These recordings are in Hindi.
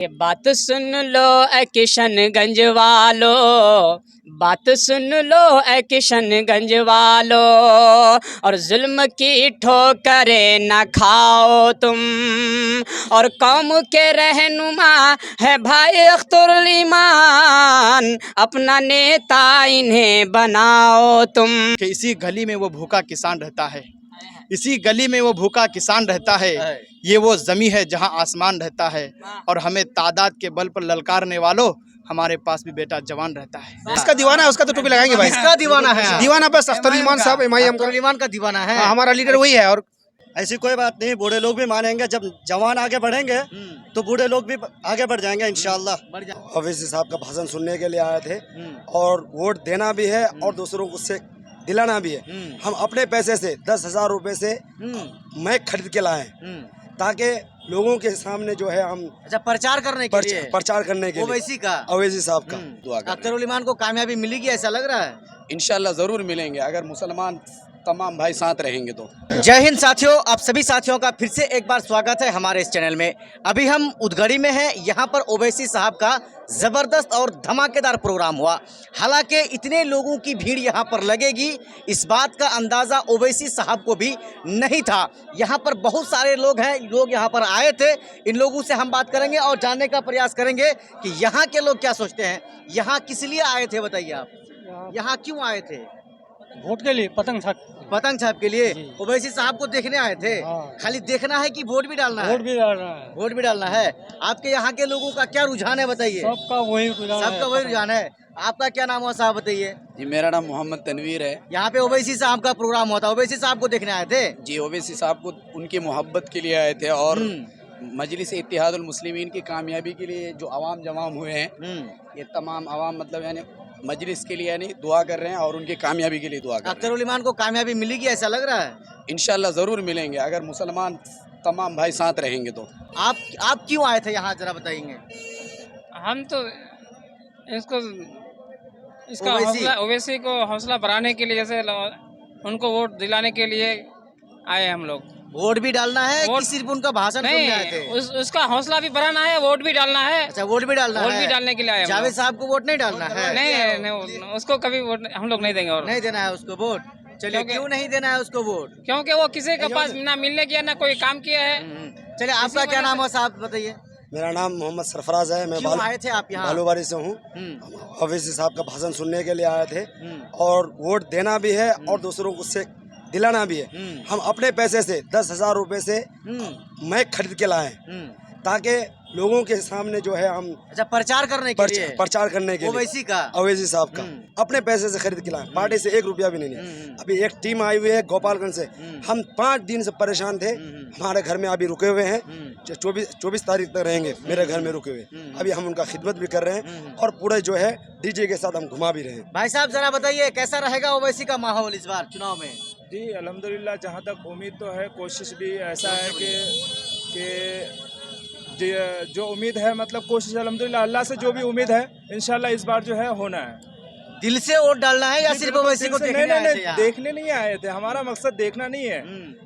ये बात सुन लो ऐ किशनगंज वालो, बात सुन लो ऐ किशनगंज वालो, और जुल्म की ठोकरें न खाओ तुम, और कौम के रहनुमा है भाई अख्तरुल ईमान, अपना नेता इन्हें बनाओ तुम। कि इसी गली में वो भूखा किसान रहता है, इसी गली में वो भूखा किसान रहता है, ये वो ज़मी है जहां आसमान रहता है, और हमें तादाद के बल पर ललकारने वालों हमारे पास भी बेटा जवान रहता है। इसका दीवाना है, उसका तो टोपी लगाएंगे भाई। इसका दीवाना है, दीवाना बस अख्तर ईमान साहब एमआईएम का। ईमान का दीवाना है, हमारा लीडर वही है। और ऐसी कोई बात नहीं, बूढ़े लोग भी मानेंगे। जब जवान आगे बढ़ेंगे तो बूढ़े लोग भी आगे बढ़ जाएंगे इंशाल्लाह। ओवैसी साहब का भाषण सुनने के लिए आए थे, और वोट देना भी है और दूसरों को उससे दिलाना भी है। हम अपने पैसे से 10,000 रुपए से मैक खरीद के लाए, ताकि लोगों के सामने जो है हम प्रचार करने के लिए, प्रचार करने के लिए ओवैसी साहब का। अख्तरुल ईमान को कामयाबी मिलेगी ऐसा लग रहा है? इंशाल्लाह ज़रूर मिलेंगे, अगर मुसलमान तमाम भाई साथ रहेंगे तो। जय हिंद साथियों, आप सभी साथियों का फिर से एक बार स्वागत है हमारे इस चैनल में। अभी हम उदगड़ी में हैं, यहाँ पर ओवैसी साहब का ज़बरदस्त और धमाकेदार प्रोग्राम हुआ। हालांकि इतने लोगों की भीड़ यहाँ पर लगेगी, इस बात का अंदाज़ा ओवैसी साहब को भी नहीं था। यहाँ पर बहुत सारे लोग हैं, लोग यहाँ पर आए थे। इन लोगों से हम बात करेंगे और जानने का प्रयास करेंगे कि यहाँ के लोग क्या सोचते हैं। यहाँ किस लिए आए थे बताइए आप, यहाँ क्यों आए थे? वोट के लिए, पतंग छाप के लिए ओवैसी साहब को देखने आए थे। खाली देखना है कि वोट भी डालना है? वोट भी डालना है। वोट भी डालना है। आपके यहाँ के लोगों का क्या रुझान है बताइए? सबका वही रुझान है। आपका क्या नाम है साहब बताइए? जी मेरा नाम मोहम्मद तनवीर है। यहाँ पे ओवैसी साहब का प्रोग्राम हुआ था, ओवैसी साहब को देखने आए थे? जी ओवैसी साहब को उनकी मोहब्बत के लिए आए थे, और मजलिस इत्तेहादुल मुस्लिमीन की कामयाबी के लिए जो अवाम जमाम हुए हैं, ये तमाम अवाम मतलब यानी मजलिस के लिए यानी दुआ कर रहे हैं और उनकी कामयाबी के लिए दुआ कर रहे हैं। अख्तरुल ईमान को कामयाबी मिलेगी ऐसा लग रहा है? इंशाल्लाह ज़रूर मिलेंगे, अगर मुसलमान तमाम भाई साथ रहेंगे तो। आप क्यों आए थे यहाँ, जरा बताएंगे? हम तो इसका ओवैसी को हौसला बढ़ाने के लिए, जैसे उनको वोट दिलाने के लिए आए हम लोग। वोट भी डालना है कि सिर्फ उनका भाषण सुनने आए थे? उसका हौसला भी बढ़ाना है, वोट भी डालना है। अच्छा, वोट भी डालना है। वोट भी डालने के लिए आए। जावेद साहब को वोट नहीं डालना है? नहीं, उसको कभी वोट हम लोग नहीं देंगे। और नहीं देना है उसको वोट? चलिए, क्यों नहीं देना है उसको वोट? क्योंकि वो किसी के पास ना मिलने किया, ना कोई काम किया है। चलिए, आपका क्या नाम है साहब बताइए? मेरा नाम मोहम्मद सरफराज है। मैं आए थे आप यहाँ? बालूबारी से हूँ। ओवैसी साहब का भाषण सुनने के लिए आए थे, और वोट देना भी है और दूसरों को उससे दिलाना भी है। हम अपने पैसे से 10,000 रुपए से मैक खरीद के लाए, ताकि लोगों के सामने जो है हम प्रचार करने के लिए, ओवैसी साहब का अपने पैसे से खरीद के लाए। पार्टी से 1 रुपया भी नहीं है। अभी एक टीम आई हुई है गोपालगंज से। हम 5 दिन से परेशान थे, हमारे घर में अभी रुके हुए हैं। 24 तारीख तक रहेंगे मेरे घर में रुके हुए। अभी हम उनका खिदमत भी कर रहे हैं, और पूरे जो है डीजे के साथ हम घुमा भी रहे हैं। भाई साहब जरा बताइए, कैसा रहेगा ओवैसी का माहौल इस बार चुनाव में? जी अल्हम्दुलिल्लाह, जहाँ तक उम्मीद तो है, कोशिश भी ऐसा है कि जो उम्मीद है, मतलब कोशिश अल्हम्दुलिल्लाह अल्लाह से जो भी उम्मीद है, इंशाल्लाह इस बार जो है होना है। दिल से वोट डालना है या सिर्फ ओवैसी को देखने आए थे? देखने नहीं आए थे, हमारा मकसद देखना नहीं है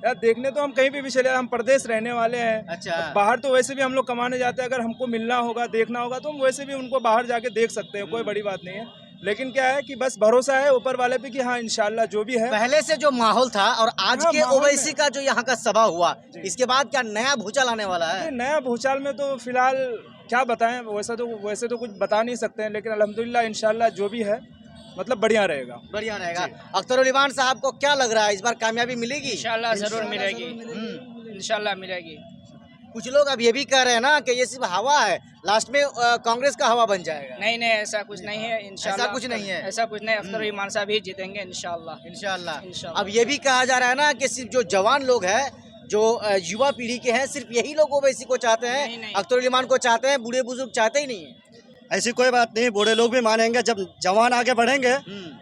यार। देखने तो हम कहीं भी चले, हम प्रदेश रहने वाले हैं। अच्छा। बाहर तो वैसे भी हम लोग कमाने जाते हैं, अगर हमको मिलना होगा, देखना होगा, तो हम वैसे भी उनको बाहर जाके देख सकते हैं, कोई बड़ी बात नहीं है। लेकिन क्या है कि बस भरोसा है ऊपर वाले पे कि हाँ इंशाल्लाह जो भी है। पहले से जो माहौल था और आज के ओवैसी का जो यहाँ का सभा हुआ, इसके बाद क्या नया भूचाल आने वाला है? नया भूचाल में तो फिलहाल क्या बताएं, वैसे तो कुछ बता नहीं सकते हैं, लेकिन अल्हम्दुलिल्लाह इंशाल्लाह जो भी है मतलब बढ़िया रहेगा। अख्तरुल ईमान साहब को क्या लग रहा है, इस बार कामयाबी मिलेगी? इंशाल्लाह जरूर मिलेगी, इंशाल्लाह मिलेगी। कुछ लोग अब ये भी कह रहे हैं ना कि ये सिर्फ हवा है, लास्ट में कांग्रेस का हवा बन जाएगा। नहीं, ऐसा कुछ नहीं है। इंशाल्लाह ऐसा कुछ नहीं है। ऐसा कुछ नहीं, अख्तरुल ईमान साहब ही जीतेंगे इंशाल्लाह। अब ये भी कहा जा रहा है ना कि सिर्फ जो जवान लोग हैं, जो युवा पीढ़ी के हैं, सिर्फ यही लोग ओवैसी को चाहते हैं, अख्तरुल ईमान को चाहते हैं, बूढ़े बुजुर्ग चाहते ही नहीं है। ऐसी कोई बात नहीं, बूढ़े लोग भी मानेंगे। जब जवान आगे बढ़ेंगे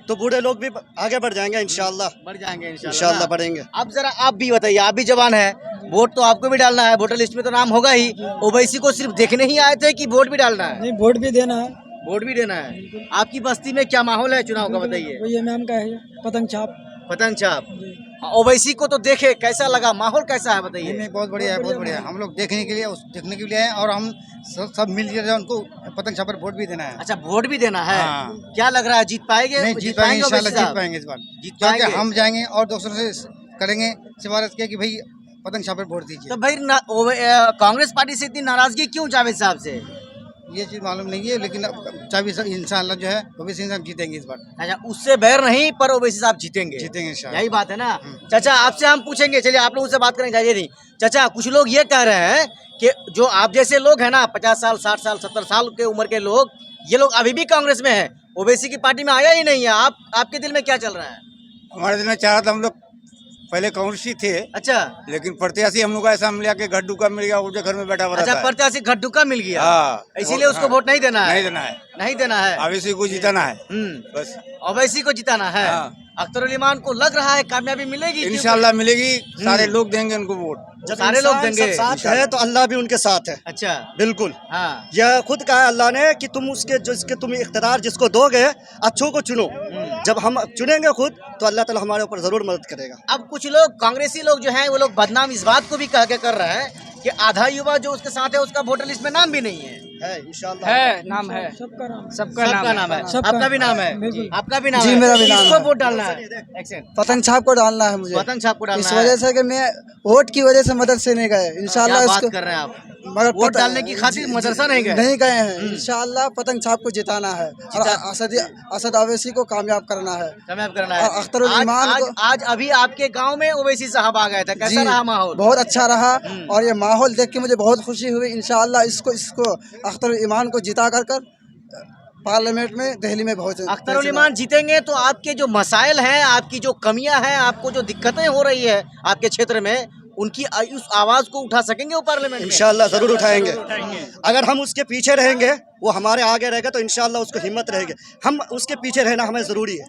तो बूढ़े लोग भी आगे बढ़ जाएंगे इंशाल्लाह। इंशाल्लाह बढ़ेंगे। अब जरा आप भी बताइए, आप भी जवान है, वोट तो आपको भी डालना है, वोटर लिस्ट में तो नाम होगा ही। ओवैसी को सिर्फ देखने ही आए थे कि वोट भी डालना है? नहीं, वोट भी देना है। वोट भी देना है। आपकी बस्ती में क्या माहौल है चुनाव का बताइए? ये मैम का है, पतंग छाप। ओवैसी को तो देखे, कैसा लगा, माहौल कैसा है नहीं बताइए। नहीं, बहुत बढ़िया है, बहुत बढ़िया है। हम लोग देखने के लिए हैं और हम सब मिलकर उनको पतंग छापर वोट भी देना है। अच्छा, वोट भी देना है। हाँ। क्या लग रहा है, जीत पाएंगे? नहीं, जीत पाएंगे इंशाल्लाह, ओवैसी जीत साहब? पाएंगे इस बार। जीत क्योंकि पाएंगे। हम जाएंगे और दूसरों से करेंगे सिफारिश किया कि भाई पतंग छापर वोट दीजिए। तो भाई कांग्रेस पार्टी से इतनी नाराजगी क्यों जावेद साहब से? ये चीज मालूम नहीं है, लेकिन चाहे इंशाल्लाह जो है ओवैसी साहब जीतेंगे इस बार। अच्छा, उससे बैर नहीं, पर ओवैसी साहब जीतेंगे। जीतेंगे इंशाल्लाह। यही बात है ना। चाचा, आपसे हम पूछेंगे, चलिए आप लोगों से बात करेंगे, जाइए नहीं। चाचा, कुछ लोग ये कह रहे हैं कि जो आप जैसे लोग हैं ना, 50 साल 60 साल 70 साल के उम्र के लोग, ये लोग अभी भी कांग्रेस में है, ओवैसी की पार्टी में आया ही नहीं है। आपके दिल में क्या चल रहा है? हमारे दिल में चाह रहा था, हम लोग पहले कांग्रेसी थे, अच्छा, लेकिन प्रत्याशी हम लोग को ऐसा मिला कि घड्डू का मिल गया, वो जो घर में बैठा हुआ अच्छा, रहता है। प्रत्याशी घड्डूका मिल गया, हाँ, इसीलिए उसको वोट नहीं देना है। नहीं देना है, नहीं देना है। ओवैसी को जिताना है बस। ओवैसी को जिताना है। हाँ। अख्तर उल इमान को लग रहा है कामयाबी मिलेगी? इंशाल्लाह मिलेगी, सारे लोग देंगे उनको वोट। जब सारे लोग देंगे, साथ है तो अल्लाह भी उनके साथ है। अच्छा, बिल्कुल। हाँ। यह खुद कहा है अल्लाह ने कि तुम तुम इख्तियार जिसको दोगे, अच्छों को चुनो। जब हम चुनेंगे खुद तो अल्लाह ताला हमारे ऊपर जरूर मदद करेगा। अब कुछ लोग कांग्रेसी लोग जो हैं वो लोग बदनाम इस बात को भी कह के कर रहे हैं कि आधा युवा जो उसके साथ है उसका वोटर लिस्ट में नाम भी नहीं है। इंशाल्लाह है, नाम है, सबका नाम है। आपका भी नाम है? आपका भी नाम है? जी, मेरा भी नाम है। किसको वोट डालना है? एक्शन। पतंग छाप को डालना है मुझे, पतंग छाप को डालना इस है। वजह से कि मैं वोट की वजह से मदद से नहीं गए। इंशाल्लाह क्या बात इसको कर रहे हैं आप? मगर वोट डालने की खातिर मदरसा नहीं गए? नहीं गए हैं। इंशाल्लाह पतंग छाप को जिताना है और असद ओवैसी को कामयाब करना है। कामयाब करना है। और अख्तर उल इमान को आज अभी आपके गांव में ओवैसी साहब आ गए थे, कैसा रहा माहौल? बहुत अच्छा रहा और ये माहौल देख के मुझे बहुत खुशी हुई। इंशाल्लाह इसको अख्तर उल इमान को जिता कर पार्लियामेंट में दिल्ली में पहुंचे। अख्तर उल इमान जीतेंगे तो आपके जो मसाइल हैं, आपकी जो कमियां हैं, आपको जो दिक्कतें हो रही है आपके क्षेत्र में, उनकी उस आवाज को उठा सकेंगे वो पार्लियामेंट में? इंशाल्लाह जरूर उठाएंगे। अगर हम उसके पीछे रहेंगे, वो हमारे आगे रहेगा, तो इंशाल्लाह उसको हिम्मत रहेगी। हम उसके पीछे रहना हमें ज़रूरी है,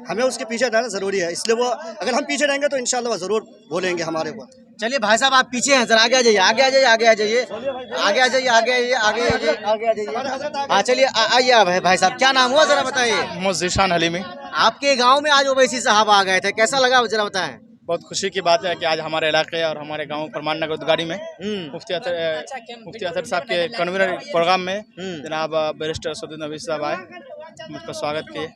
हमें उसके पीछे रहना ज़रूरी है। इसलिए वो अगर हम पीछे रहेंगे तो इंशाल्लाह वो ज़रूर बोलेंगे हमारे ऊपर। चलिए भाई साहब, आप पीछे हैं, जरा आगे आ जाइए, आगे आ जाइए, आगे आ जाइए, आगे आ जाइए, आगे आइए, आगे आ जाइए, आगे आ जाइए। हाँ, चलिए आइए आप। भाई साहब, क्या नाम हुआ, जरा बताइए। मोहसिन हलीमी। आपके गांव में आज ओवैसी साहब आ गए थे, कैसा लगा, जरा बताएं। बहुत खुशी की बात है कि आज हमारे इलाके और हमारे गांव परमान नगर उदगाड़ी में मुफ्ती असद साहब के कन्वीनर प्रोग्राम में जनाब बैरिस्टर असदुद्दीन नबी साहब आए, मुझको स्वागत किए।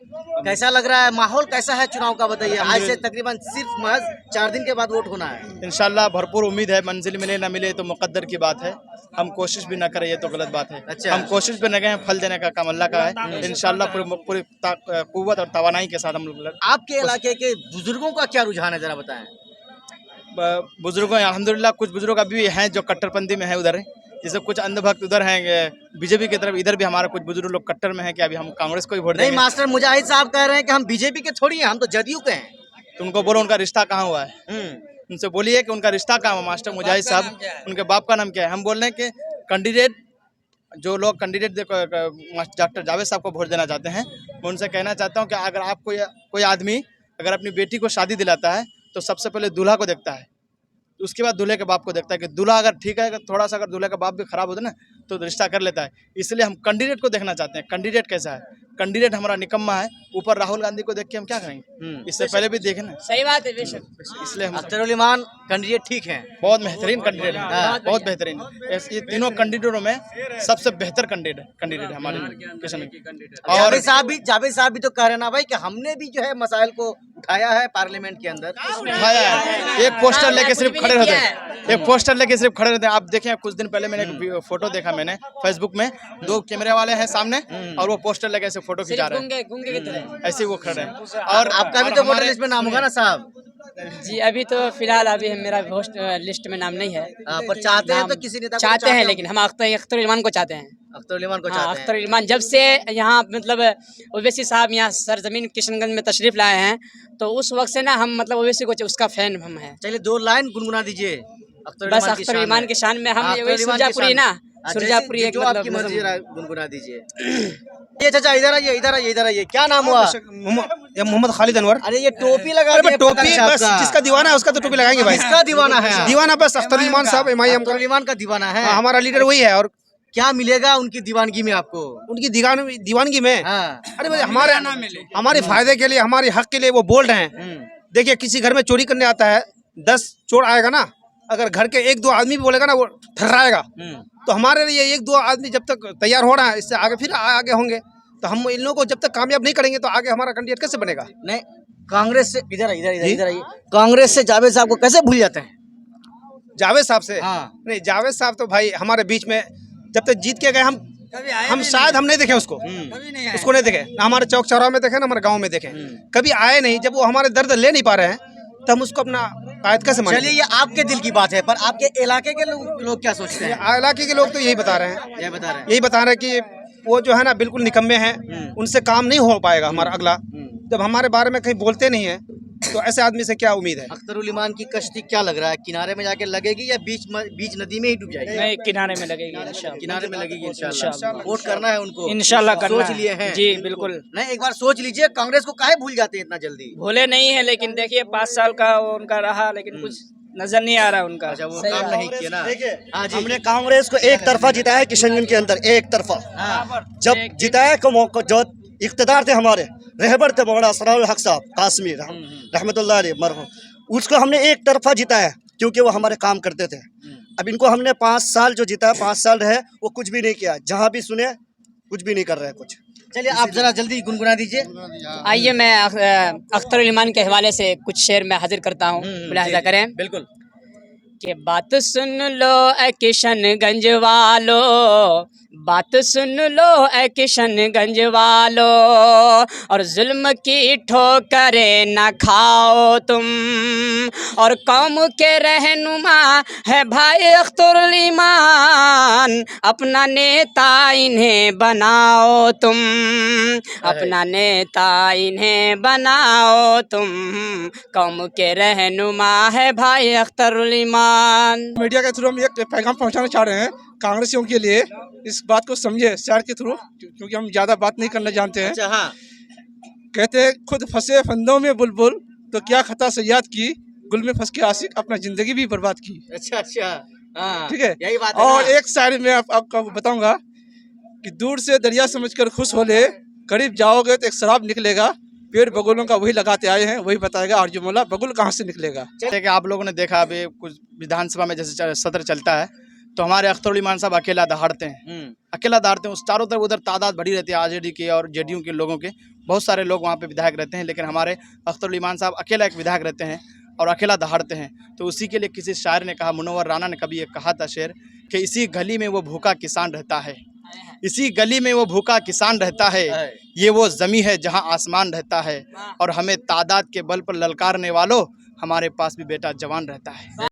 कैसा लग रहा है, माहौल कैसा है चुनाव का, बताइए। आज से तकरीबन सिर्फ महज 4 दिन के बाद वोट होना है। इंशाल्लाह भरपूर उम्मीद है, मंजिल मिले ना मिले तो मुकद्दर की बात है, हम कोशिश भी ना करें ये तो गलत बात है। अच्छा। हम कोशिश भी न गए, फल देने का काम अल्लाह का है। इंशाल्लाह पूरी कुव्वत और तवानाई के साथ हम लोग। आपके इलाके के बुजुर्गों का क्या रुझान है, जरा बताएं। बुजुर्गों अल्हम्दुलिल्लाह कुछ बुजुर्ग अभी हैं जो कट्टरपंथी में है उधर, जैसे कुछ अंधभक्त उधर हैं बीजेपी की तरफ, इधर भी हमारा कुछ बुजुर्ग लोग कट्टर में है कि अभी हम कांग्रेस को ही वोट देंगे। नहीं, मास्टर मुजाहिद साहब कह रहे हैं कि हम बीजेपी के थोड़ी हैं, हम तो जदयू के हैं। तो उनको बोलो उनका रिश्ता कहाँ हुआ है, उनसे बोलिए कि उनका रिश्ता कहाँ हुआ। मास्टर मुजाहिद साहब, उनके बाप का नाम क्या है? हम बोल रहे हैं कि कैंडिडेट जो लोग कैंडिडेट डॉक्टर जावेद साहब को वोट देना चाहते हैं, मैं उनसे कहना चाहता हूँ कि अगर आप कोई आदमी अगर अपनी बेटी को शादी दिलाता है तो सबसे पहले दूल्हा को देखता है, उसके बाद दूल्हे के बाप को देखता है कि दूल्हा अगर ठीक है, थोड़ा सा अगर दूल्हे का बाप भी खराब होता है ना तो रिश्ता कर लेता है। इसलिए हम कैंडिडेट को देखना चाहते हैं, कैंडिडेट कैसा है। कैंडिडेट हमारा निकम्मा है, ऊपर राहुल गांधी को देख के हम क्या करेंगे, इससे पहले भी देखे ना। सही बात है, बेशक। इसलिए हम अख्तर उल इमान कैंडिडेट ठीक है, बहुत बेहतरीन कैंडिडेट है, बहुत बेहतरीन। ये तीनों कैंडिडेटों में सबसे बेहतर कैंडिडेट है हमारे किशन। और जावेद साहब भी तो कह रहे ना भाई कि हमने भी जो है मसाइल को उठाया है पार्लियामेंट के अंदर। उठाया है, एक पोस्टर लेके सिर्फ खड़े रहते हैं, एक पोस्टर लेके सिर्फ खड़े रहते हैं। आप देखें, कुछ दिन पहले मैंने एक फोटो देखा मैंने फेसबुक में, 2 कैमरे वाले हैं सामने और वो पोस्टर लेके ऐसे फोटो खिंचा रहे हैं, ऐसे वो खड़े हैं। और आपका भी तो वोटर लिस्ट में नाम होगा ना साहब? जी, अभी तो फिलहाल अभी मेरा लिस्ट में नाम नहीं है, पर चाहते हैं तो किसी नेता को चाहते हैं, लेकिन हम अख्तर उल इमान को चाहते हैं। अख्तर उल इमान को हाँ, चाहते हैं। अख्तर उल इमान जब से यहाँ मतलब ओवैसी साहब यहाँ सरजमीन किशनगंज में तशरीफ लाए हैं, तो उस वक्त से ना हम मतलब ओवैसी को उसका फैन हम हैं। चलिए 2 लाइन गुनगुना दीजिए बस अख्तर उल इमान के शान में। हम सुरजापुरी ना, सुरजापुरी एक जो आपकी मर्जी गुनगुना दीजिए। ये चाचा इधर आइए, इधर आइए, इधर आइए। क्या नाम हुआ? मोहम्मद खालिद अनवर। अरे ये टोपी लगा अरे दिए, टोपी पतंग बस साहब का। जिसका दीवाना है उसका तो टोपी लगाएंगे भाई। किसका दीवाना है? दीवाना बस अख्तर इमान साहब एमआईएम अख्तर उल इमान का दीवाना है। हमारा लीडर वही है। और क्या मिलेगा उनकी दीवानगी में आपको? उनकी दीवानगी में हाँ। अरे भाई हमारे फायदे के लिए, हमारे हक के लिए वो बोल रहे हैं देखिए किसी घर में चोरी करने आता है 10 चोर आएगा ना, अगर घर के 1-2 आदमी भी बोलेगा ना वो ठहराएगा। तो हमारे लिए 1-2 आदमी जब तक तैयार हो रहा है, इससे आगे फिर आगे होंगे। तो हम इन लोगों को जब तक कामयाब नहीं करेंगे तो आगे हमारा कैंडिडेट कैसे बनेगा? नहीं, कांग्रेस से इधर आइए, कांग्रेस से जावेद साहब को कैसे भूल जाते हैं? जावेद साहब से? हाँ। नहीं, जावेद साहब तो भाई हमारे बीच में जब तक जीत के गए हम शायद हम नहीं देखे उसको, उसको नहीं देखे ना, हमारे चौक चौराहे में देखे ना हमारे गांव में देखे, कभी आए नहीं। जब वो हमारे दर्द ले नहीं पा रहे हैं तो हम उसको अपना कायद कैसे माने? चलिए, ये आपके दिल की बात है, पर आपके इलाके के लोग क्या सोचते हैं? इलाके के लोग तो यही बता रहे हैं, यही बता रहे हैं कि वो जो है ना बिल्कुल निकम्मे हैं, उनसे काम नहीं हो पाएगा हमारा अगला। जब हमारे बारे में कहीं बोलते नहीं है तो ऐसे आदमी से क्या उम्मीद है? अख्तरुल ईमान की कश्ती क्या लग रहा है, किनारे में जाके लगेगी या बीच नदी में ही डूब जाएगी? नहीं, किनारे में लगेगी इंशाल्लाह। किनारे में लगेगी इंशाल्लाह। वोट करना है उनको इंशाल्लाह करना सोच है। लिए हैं? जी बिल्कुल। नहीं, एक बार सोच लीजिए, कांग्रेस को काहे भूल जाते हैं इतना जल्दी? भूले नहीं है, लेकिन देखिए 5 साल का वो उनका रहा, लेकिन कुछ नजर नहीं आ रहा उनका। अच्छा, वो काम नहीं किया ना। हाँ जी। हमने कांग्रेस को एक तरफा जिताया किशनगंज के अंदर, एक तरफा। जब जिताया को मौका, जो इख्तिदार थे हमारे, रहबर थे मौलाना असरारुल हक साहब कासमी रहमतुल्लाह अलैह मरहूम, उसको हमने एक तरफा जिताया क्योंकि वो हमारे काम करते थे। अब इनको हमने 5 साल जो जिताया, 5 साल रहे, वो कुछ भी नहीं किया, जहाँ भी सुने कुछ भी नहीं कर रहे कुछ। चलिए, आप जरा जल्दी गुनगुना दीजिए। आइए मैं अख्तरुल ईमान के हवाले से कुछ शेर में हाजिर करता हूँ, मुलाहिजा करें। बिल्कुल। कि बात सुन लो ए किशनगंज वालो, बात सुन लो ए किशनगंज वालो, और जुल्म की ठोकरें न खाओ तुम, और कौम के रहनुमा है भाई अख्तरुल ईमान, अपना नेता इन्हें बनाओ तुम, अपना नेता इन्हें बनाओ तुम, कौम के रहनुमा है भाई अख्तरुल ईमान। मीडिया के थ्रू हम एक पैगाम पहुंचाना चाह रहे हैं कांग्रेसियों के लिए, इस बात को समझे शहर के थ्रू, क्योंकि हम ज्यादा बात नहीं करना जानते हैं। अच्छा, हाँ। कहते हैं खुद फंसे फंदों में बुलबुल, तो क्या खता से याद की, गुल में फंस के आशिक अपना जिंदगी भी बर्बाद की। अच्छा, हाँ, ठीक है, यही बात है। और ना? एक शायरी में आपको बताऊंगा कि दूर से दरिया समझकर खुश हो ले, करीब जाओगे तो एक शराब निकलेगा, पेड़ बगुलों का वही लगाते आए हैं, वही बताएगा अर्जुन मौला बगुल कहाँ से निकलेगा। जैसे कि आप लोगों ने देखा अभी कुछ विधानसभा में जैसे सत्र चलता है तो हमारे अख्तरुल ईमान साहब अकेला दहाड़ते हैं, अकेला दहाड़ते हैं। उस चारों तरफ उधर तादाद बढ़ी रहती है आरजेडी के और जेडीयू के लोगों के, बहुत सारे लोग वहाँ पे विधायक रहते हैं, लेकिन हमारे अख्तरुल ईमान साहब अकेला एक विधायक रहते हैं और अकेला दहाड़ते हैं। तो उसी के लिए किसी शायर ने कहा, मुनव्वर राना ने कभी एक कहा था शेर, कि इसी गली में वो भूखा किसान रहता है, इसी गली में वो भूखा किसान रहता है, ये वो ज़मीं है जहां आसमान रहता है, और हमें तादाद के बल पर ललकारने वालों, हमारे पास भी बेटा जवान रहता है।